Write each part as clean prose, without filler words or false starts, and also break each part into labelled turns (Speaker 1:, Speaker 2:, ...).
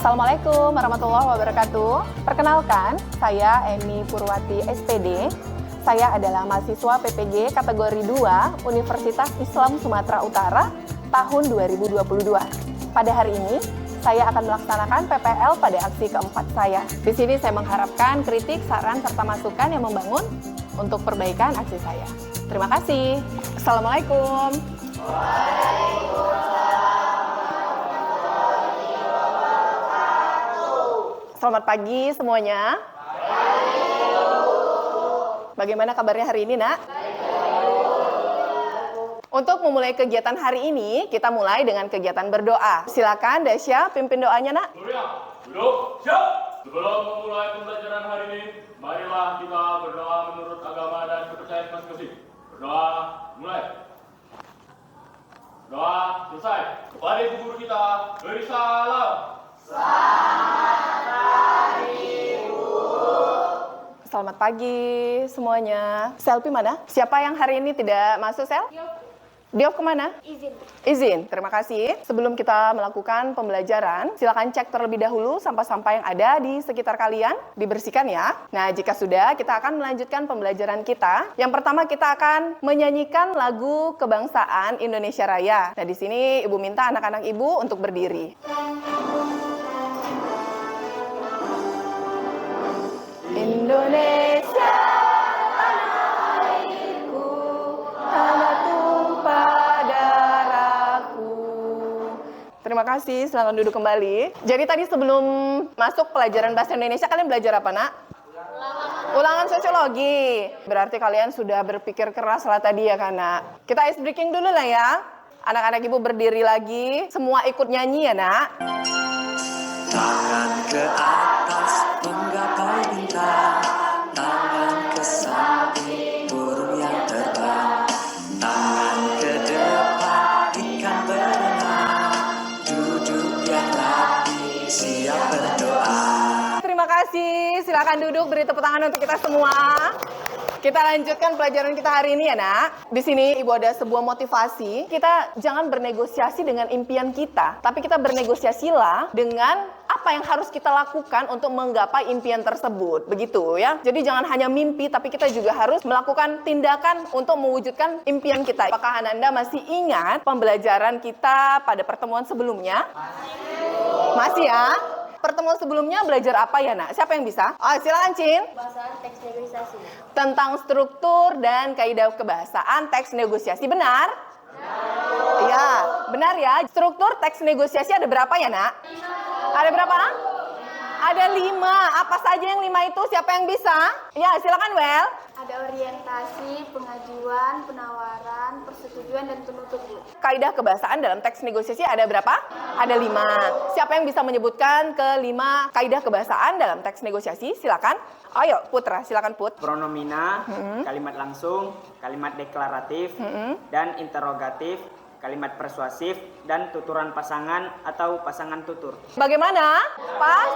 Speaker 1: Assalamualaikum warahmatullahi wabarakatuh. Perkenalkan, saya Emi Purwati SPD. Saya adalah mahasiswa PPG kategori 2 Universitas Islam Sumatera Utara tahun 2022. Pada hari ini, saya akan melaksanakan PPL pada aksi keempat saya. Di sini saya mengharapkan kritik, saran, serta masukan yang membangun untuk perbaikan aksi saya. Terima kasih. Assalamualaikum. Selamat pagi semuanya. Bagaimana kabarnya hari ini, Nak? Untuk memulai kegiatan hari ini, kita mulai dengan kegiatan berdoa. Silakan, Dasya, pimpin doanya, Nak.
Speaker 2: Duduk, siap. Sebelum memulai pembelajaran hari ini, marilah kita berdoa menurut agama dan kepercayaan masing-masing. Berdoa, mulai. Doa selesai. Kepada ibu guru kita, beri salam.
Speaker 1: Selamat pagi semuanya. Selfie mana? Siapa yang hari ini tidak masuk, Sel? Diop kemana? Izin. Terima kasih. Sebelum kita melakukan pembelajaran, silakan cek terlebih dahulu sampah-sampah yang ada di sekitar kalian. Dibersihkan ya. Nah, jika sudah, kita akan melanjutkan pembelajaran kita. Yang pertama, kita akan menyanyikan lagu kebangsaan Indonesia Raya. Nah, di sini Ibu minta anak-anak Ibu untuk berdiri. Indonesia, tanah airku, tanah tumpah darahku. Terima kasih, silakan duduk kembali. Jadi tadi sebelum masuk pelajaran bahasa Indonesia, kalian belajar apa, Nak? Ulangan sosiologi. Berarti kalian sudah berpikir keras lah tadi ya, kan, Nak? Kita ice breaking dulu lah ya. Anak-anak Ibu berdiri lagi, semua ikut nyanyi ya, Nak.
Speaker 3: Tangan ke atas menggapai bintang, tangan ke samping burung yang terbang, tangan ke depan ikan berenang, duduk yang rapi siap berdoa.
Speaker 1: Terima kasih, silakan duduk, beri tepuk tangan untuk kita semua. Kita lanjutkan pelajaran kita hari ini ya, Nak. Di sini Ibu ada sebuah motivasi. Kita jangan bernegosiasi dengan impian kita, tapi kita bernegosiasilah dengan apa yang harus kita lakukan untuk menggapai impian tersebut. Begitu ya. Jadi jangan hanya mimpi, tapi kita juga harus melakukan tindakan untuk mewujudkan impian kita. Apakah Ananda masih ingat pembelajaran kita pada pertemuan sebelumnya? Masih ya? Pertemuan sebelumnya belajar apa ya, Nak? Siapa yang bisa? Oh, silakan, Cin.
Speaker 4: Bahasaan teks negosiasi.
Speaker 1: Tentang struktur dan kaidah kebahasaan teks negosiasi. Benar? Iya, benar ya. Struktur teks negosiasi ada berapa ya, Nak? Ada berapa? Ada 5. Apa saja yang 5 itu? Siapa yang bisa? Ya, silakan, Well.
Speaker 4: Ada orientasi, pengajuan, penawaran, persetujuan, dan penutup.
Speaker 1: Kaidah kebahasaan dalam teks negosiasi ada berapa? Ada 5. Siapa yang bisa menyebutkan ke-5 kaidah kebahasaan dalam teks negosiasi? Silakan. Ayo, Putra, silakan Put.
Speaker 5: Pronomina, kalimat langsung, kalimat deklaratif, dan interrogatif, kalimat persuasif, dan tuturan pasangan atau pasangan tutur.
Speaker 1: Bagaimana? Pas?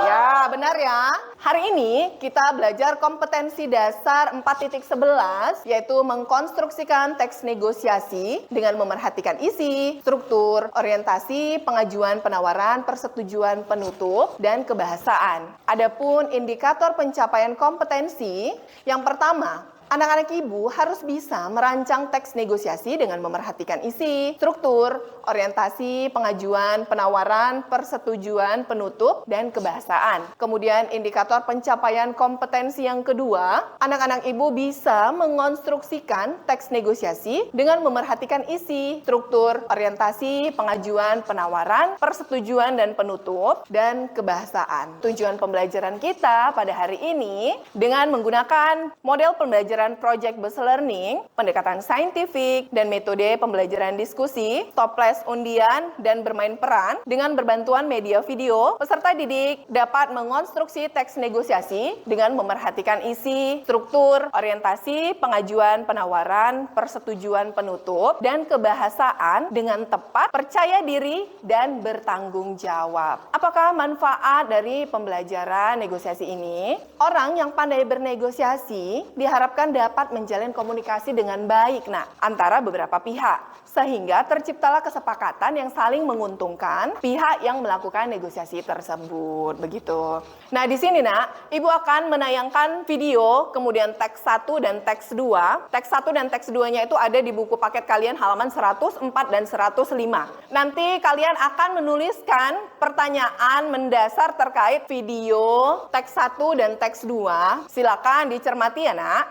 Speaker 1: Ya, benar ya. Hari ini kita belajar kompetensi dasar 4.11, yaitu mengkonstruksikan teks negosiasi dengan memerhatikan isi, struktur, orientasi, pengajuan, penawaran, persetujuan, penutup, dan kebahasaan. Adapun indikator pencapaian kompetensi, yang pertama, anak-anak Ibu harus bisa merancang teks negosiasi dengan memerhatikan isi, struktur, orientasi, pengajuan, penawaran, persetujuan, penutup, dan kebahasaan. Kemudian indikator pencapaian kompetensi yang kedua, anak-anak Ibu bisa mengonstruksikan teks negosiasi dengan memerhatikan isi, struktur, orientasi, pengajuan, penawaran, persetujuan, dan penutup, dan kebahasaan. Tujuan pembelajaran kita pada hari ini dengan menggunakan model pembelajaran project-based learning, pendekatan saintifik, dan metode pembelajaran diskusi, toples undian, dan bermain peran. Dengan berbantuan media video, peserta didik dapat mengonstruksi teks negosiasi dengan memerhatikan isi, struktur, orientasi, pengajuan, penawaran, persetujuan, penutup, dan kebahasaan dengan tepat, percaya diri, dan bertanggung jawab. Apakah manfaat dari pembelajaran negosiasi ini? Orang yang pandai bernegosiasi diharapkan diharapkan dapat menjalin komunikasi dengan baik antara beberapa pihak. Sehingga terciptalah kesepakatan yang saling menguntungkan pihak yang melakukan negosiasi tersebut. Begitu. Nah, di sini Ibu akan menayangkan video, kemudian teks 1 dan teks 2. Teks 1 dan teks 2-nya itu ada di buku paket kalian halaman 104 dan 105. Nanti kalian akan menuliskan pertanyaan mendasar terkait video teks 1 dan teks 2. Silakan dicermati ya, Nak.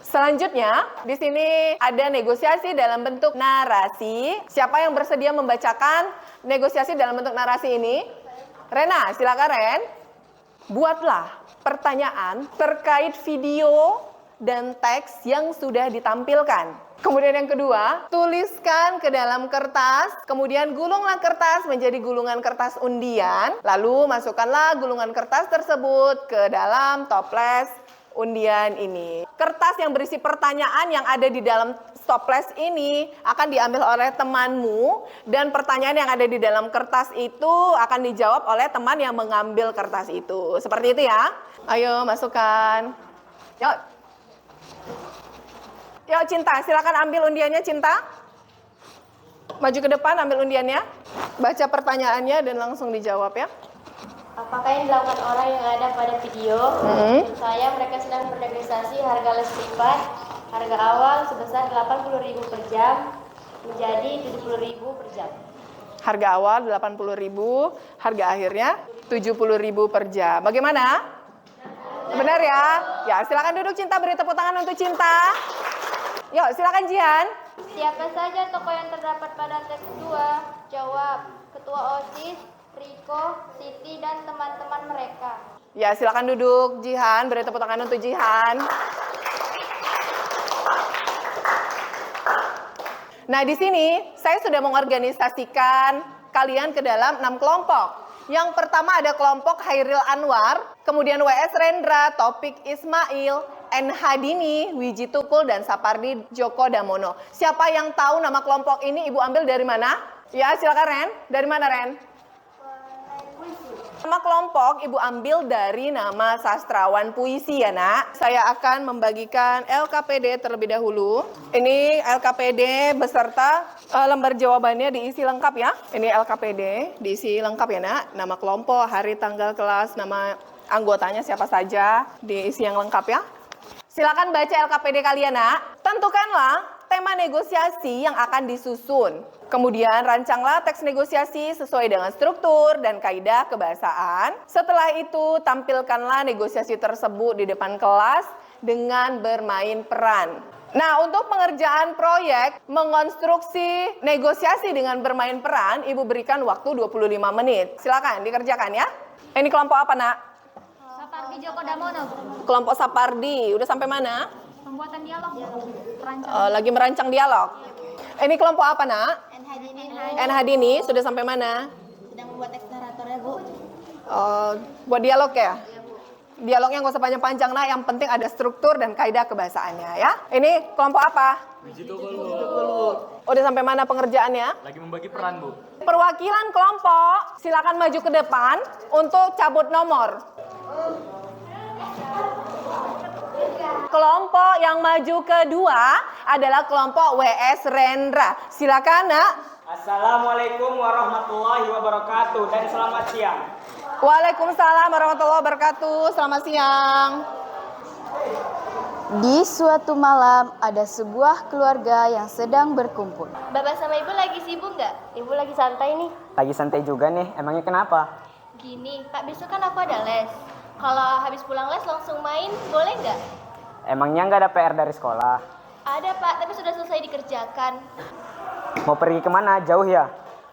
Speaker 1: Selanjutnya, di sini ada negosiasi dalam bentuk narasi. Siapa yang bersedia membacakan negosiasi dalam bentuk narasi ini? Rena, silakan Ren. Buatlah pertanyaan terkait video dan teks yang sudah ditampilkan. Kemudian yang kedua, tuliskan ke dalam kertas, kemudian gulunglah kertas menjadi gulungan kertas undian, lalu masukkanlah gulungan kertas tersebut ke dalam toples undian ini. Kertas yang berisi pertanyaan yang ada di dalam toples ini akan diambil oleh temanmu dan pertanyaan yang ada di dalam kertas itu akan dijawab oleh teman yang mengambil kertas itu. Seperti itu ya. Ayo masukkan. Yuk. Yuk Cinta, silakan ambil undiannya Cinta. Maju ke depan ambil undiannya. Baca pertanyaannya dan langsung dijawab ya.
Speaker 4: Apakah yang dilakukan orang yang ada pada video? Menurut saya mereka sedang bernegosiasi harga les privat. Harga awal sebesar 80.000 per jam menjadi 70.000 per jam.
Speaker 1: Harga awal 80.000, harga akhirnya 70.000 per jam. Bagaimana? Benar ya? Ya, silakan duduk Cinta, beri tepuk tangan untuk Cinta. Yuk, silakan Jihan.
Speaker 4: Siapa saja tokoh yang terdapat pada teks 2? Jawab, Ketua OSIS, Riko, Siti, dan teman-teman mereka.
Speaker 1: Ya, silakan duduk Jihan, beri tepuk tangan untuk Jihan. Nah, di sini saya sudah mengorganisasikan kalian ke dalam 6 kelompok. Yang pertama ada kelompok Hairil Anwar, kemudian WS Rendra, Topik Ismail, NH Dini, Wiji Tukul, dan Sapardi Djoko Damono. Siapa yang tahu nama kelompok ini Ibu ambil dari mana? Ya, silakan Ren. Dari mana Ren? Nama kelompok Ibu ambil dari nama sastrawan puisi ya Nak. Saya akan membagikan LKPD terlebih dahulu. Ini LKPD beserta lembar jawabannya diisi lengkap ya. Ini LKPD diisi lengkap ya Nak. Nama kelompok, hari, tanggal, kelas, nama anggotanya siapa saja diisi yang lengkap ya. Silakan baca LKPD kalian Nak. Tentukanlah tema negosiasi yang akan disusun. Kemudian rancanglah teks negosiasi sesuai dengan struktur dan kaidah kebahasaan. Setelah itu tampilkanlah negosiasi tersebut di depan kelas dengan bermain peran. Nah, untuk pengerjaan proyek mengonstruksi negosiasi dengan bermain peran, Ibu berikan waktu 25 menit. Silakan dikerjakan ya. Ini kelompok apa, Nak?
Speaker 4: Sapardi Djoko Damono.
Speaker 1: Kelompok Sapardi. Udah sampai mana?
Speaker 4: Pembuatan dialog.
Speaker 1: Lagi merancang dialog. Ini kelompok apa, Nak? NH Dini sudah sampai mana?
Speaker 4: Sedang membuat teks naratornya, Bu.
Speaker 1: Buat dialog ya? Dialognya nggak usah panjang-panjang, Nak. Yang penting ada struktur dan kaidah kebahasaannya ya. Ini kelompok apa?
Speaker 2: Wiji Tukul, Bu.
Speaker 1: Udah sampai mana pengerjaannya?
Speaker 2: Lagi membagi peran, Bu.
Speaker 1: Perwakilan kelompok, silakan maju ke depan untuk cabut nomor. Kelompok yang maju kedua adalah kelompok WS Rendra. Silakan, Nak.
Speaker 5: Assalamualaikum warahmatullahi wabarakatuh dan selamat siang.
Speaker 1: Waalaikumsalam warahmatullahi wabarakatuh. Selamat siang.
Speaker 6: Di suatu malam ada sebuah keluarga yang sedang berkumpul.
Speaker 4: Bapak sama Ibu lagi sibuk nggak? Ibu lagi santai nih.
Speaker 5: Lagi santai juga nih, emangnya kenapa?
Speaker 4: Gini, Pak, besok kan aku ada les. Kalau habis pulang les langsung main, boleh nggak?
Speaker 5: Emangnya nggak ada PR dari sekolah?
Speaker 4: Ada, Pak, tapi sudah selesai dikerjakan.
Speaker 5: Mau pergi kemana? Jauh ya?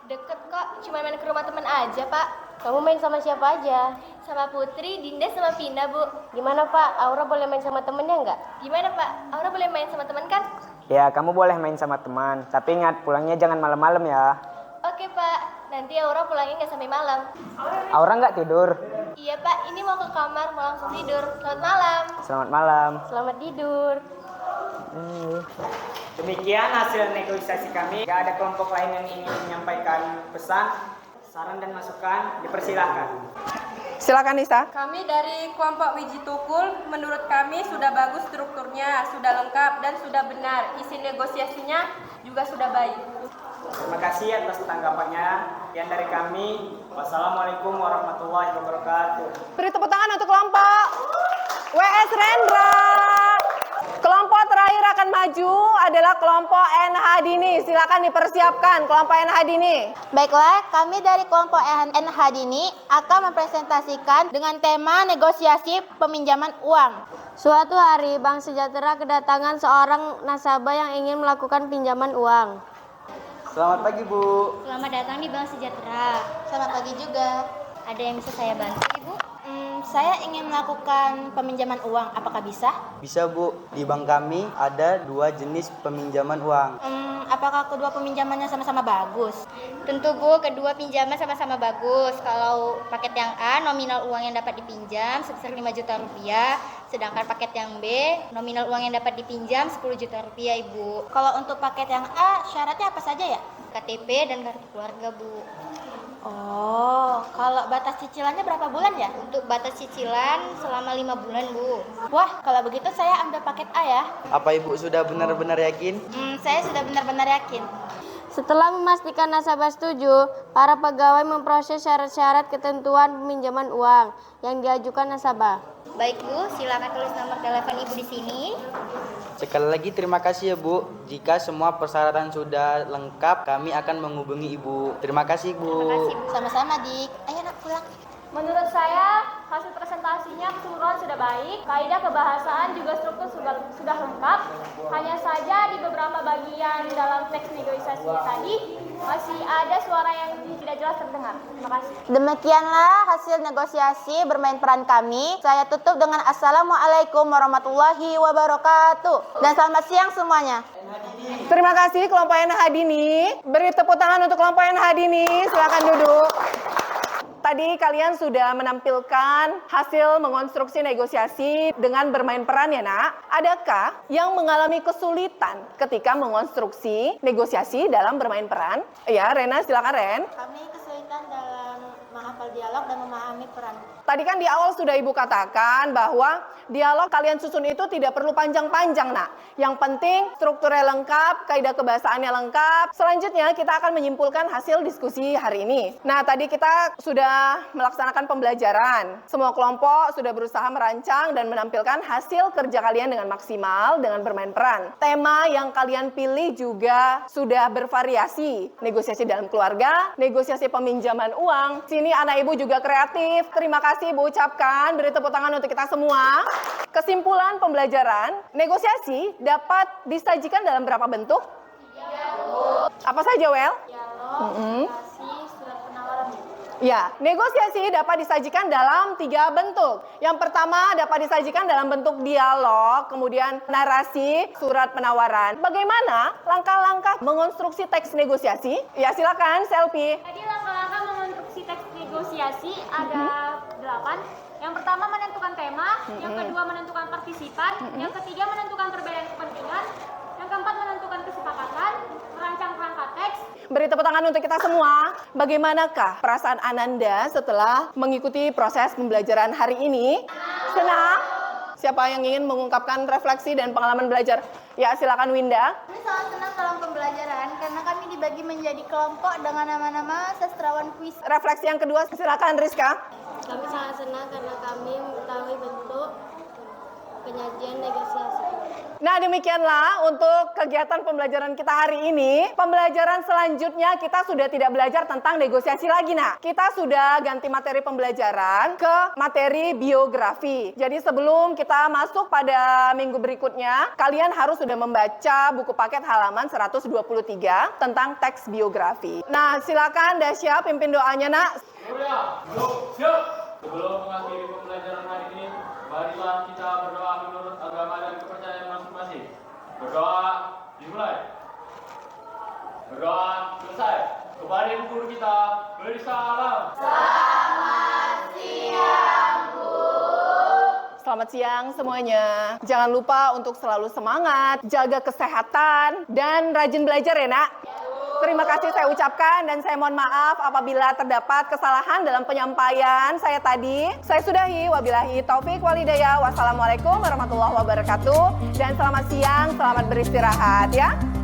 Speaker 4: Deket kok, cuma main ke rumah teman aja, Pak. Kamu main sama siapa aja? Sama Putri, Dinda, sama Pina, Bu. Gimana, Pak? Aura boleh main sama temennya nggak? Gimana, Pak? Aura boleh main sama teman kan?
Speaker 5: Ya, kamu boleh main sama teman. Tapi ingat, pulangnya jangan malam-malam ya.
Speaker 4: Oke, Pak. Nanti Aura pulangnya nggak sampai malam.
Speaker 5: Aura nggak tidur?
Speaker 4: Iya, Pak. Ini mau ke kamar, mau langsung tidur. Selamat malam.
Speaker 5: Selamat malam.
Speaker 4: Selamat tidur.
Speaker 5: Demikian hasil negosiasi kami. Gak ada kelompok lain yang ingin menyampaikan pesan. Saran dan masukan dipersilahkan.
Speaker 1: Silakan Nisa.
Speaker 7: Kami dari kelompok Wiji Tukul, menurut kami sudah bagus strukturnya, sudah lengkap dan sudah benar. Isi negosiasinya juga sudah baik.
Speaker 5: Terima kasih atas tanggapannya. Sekian dari kami. Wassalamualaikum warahmatullahi wabarakatuh.
Speaker 1: Beri tepuk tangan untuk kelompok WS Rendra. Kelompok terakhir akan maju adalah kelompok NH Dini. Silakan dipersiapkan kelompok NH Dini.
Speaker 8: Baiklah, kami dari kelompok NH Dini akan mempresentasikan dengan tema negosiasi peminjaman uang.
Speaker 4: Suatu hari Bank Sejahtera kedatangan seorang nasabah yang ingin melakukan pinjaman uang.
Speaker 9: Selamat pagi, Bu.
Speaker 4: Selamat datang di Bank Sejahtera.
Speaker 8: Selamat pagi juga.
Speaker 4: Ada yang bisa saya bantu, Ibu?
Speaker 8: Saya ingin melakukan peminjaman uang, apakah bisa?
Speaker 9: Bisa, Bu. Di bank kami ada 2 jenis peminjaman uang.
Speaker 8: Apakah kedua peminjamannya sama-sama bagus?
Speaker 4: Tentu Bu, kedua pinjaman sama-sama bagus. Kalau paket yang A, nominal uang yang dapat dipinjam sebesar 5 juta rupiah. Sedangkan paket yang B, nominal uang yang dapat dipinjam 10 juta rupiah, Ibu.
Speaker 8: Kalau untuk paket yang A, syaratnya apa saja ya?
Speaker 4: KTP dan kartu keluarga, Bu.
Speaker 8: Oh, kalau batas cicilannya berapa bulan ya?
Speaker 4: Untuk batas cicilan selama 5 bulan, Bu.
Speaker 8: Wah, kalau begitu saya ambil paket A ya.
Speaker 9: Apa Ibu sudah benar-benar yakin?
Speaker 8: Saya sudah benar-benar yakin.
Speaker 4: Setelah memastikan nasabah setuju, para pegawai memproses syarat-syarat ketentuan peminjaman uang yang diajukan nasabah. Baik Bu, silakan tulis nomor telepon Ibu di sini.
Speaker 9: Sekali lagi terima kasih ya, Bu. Jika semua persyaratan sudah lengkap, kami akan menghubungi Ibu. Terima kasih, Bu.
Speaker 8: Sama-sama, Dik. Ayo nak pulang.
Speaker 10: Menurut saya, hasil presentasinya keseluruhan sudah baik, kaidah kebahasaan juga struktur sudah lengkap. Hanya saja di beberapa bagian dalam teks negosiasinya tadi, masih ada suara yang tidak jelas terdengar. Terima kasih.
Speaker 8: Demikianlah hasil negosiasi bermain peran kami. Saya tutup dengan Assalamualaikum warahmatullahi wabarakatuh. Dan selamat siang semuanya.
Speaker 1: Terima kasih kelompok NH Dini. Beri tepuk tangan untuk kelompok NH Dini. Silakan duduk. Tadi kalian sudah menampilkan hasil mengonstruksi negosiasi dengan bermain peran ya nak. Adakah yang mengalami kesulitan ketika mengonstruksi negosiasi dalam bermain peran? Ya, Rena silakan Ren.
Speaker 8: Kami kesulitan dalam menghafal dialog dan memahami peran.
Speaker 1: Tadi kan di awal sudah Ibu katakan bahwa dialog kalian susun itu tidak perlu panjang-panjang nak. Yang penting strukturnya lengkap, kaidah kebahasaannya lengkap. Selanjutnya kita akan menyimpulkan hasil diskusi hari ini. Nah tadi kita sudah melaksanakan pembelajaran. Semua kelompok sudah berusaha merancang dan menampilkan hasil kerja kalian dengan maksimal dengan bermain peran. Tema yang kalian pilih juga sudah bervariasi. Negosiasi dalam keluarga, negosiasi peminjaman uang. Sini anak ibu juga kreatif. Terima kasih Ibu ucapkan, beri tepuk tangan untuk kita semua. Kesimpulan pembelajaran, negosiasi dapat disajikan dalam berapa bentuk? 3. Apa saja, Wel?
Speaker 10: Dialog, surat penawaran.
Speaker 1: Ya, negosiasi dapat disajikan dalam 3 bentuk. Yang pertama dapat disajikan dalam bentuk dialog, kemudian narasi, surat penawaran. Bagaimana langkah-langkah mengonstruksi teks negosiasi? Ya, silakan, Selfie.
Speaker 10: Tadi langkah-langkah mengonstruksi teks negosiasi ada 8. Yang pertama menentukan tema, yang kedua menentukan partisipan, yang ketiga menentukan perbedaan kepentingan, yang keempat menentukan kesepakatan, merancang kerangka teks.
Speaker 1: Beri tepuk tangan untuk kita semua. Bagaimanakah perasaan Ananda setelah mengikuti proses pembelajaran hari ini? Senang? Siapa yang ingin mengungkapkan refleksi dan pengalaman belajar? Ya, silakan Winda.
Speaker 8: Kami sangat senang dalam pembelajaran karena kami dibagi menjadi kelompok dengan nama-nama sastrawan kuis.
Speaker 1: Refleksi yang kedua, silakan Rizka.
Speaker 4: Kami sangat senang karena kami mengetahui bentuk penyajian negosiasi.
Speaker 1: Nah, demikianlah untuk kegiatan pembelajaran kita hari ini. Pembelajaran selanjutnya kita sudah tidak belajar tentang negosiasi lagi, nak. Kita sudah ganti materi pembelajaran ke materi biografi. Jadi sebelum kita masuk pada minggu berikutnya, kalian harus sudah membaca buku paket halaman 123 tentang teks biografi. Nah, silakan Dasya pimpin doanya, nak.
Speaker 2: Siap. Sebelum mengakhiri pembelajaran hari ini, marilah kita berdoa menurut agama dan kepercayaan masing-masing. Berdoa dimulai. Berdoa selesai. Kepada ibu guru kita, beri salam.
Speaker 1: Selamat siang semuanya. Jangan lupa untuk selalu semangat, jaga kesehatan, dan rajin belajar ya nak. terima kasih saya ucapkan dan saya mohon maaf apabila terdapat kesalahan dalam penyampaian saya tadi. Saya sudahi, wabillahi taufik walhidayah. Wassalamualaikum warahmatullahi wabarakatuh. Dan selamat siang, selamat beristirahat ya.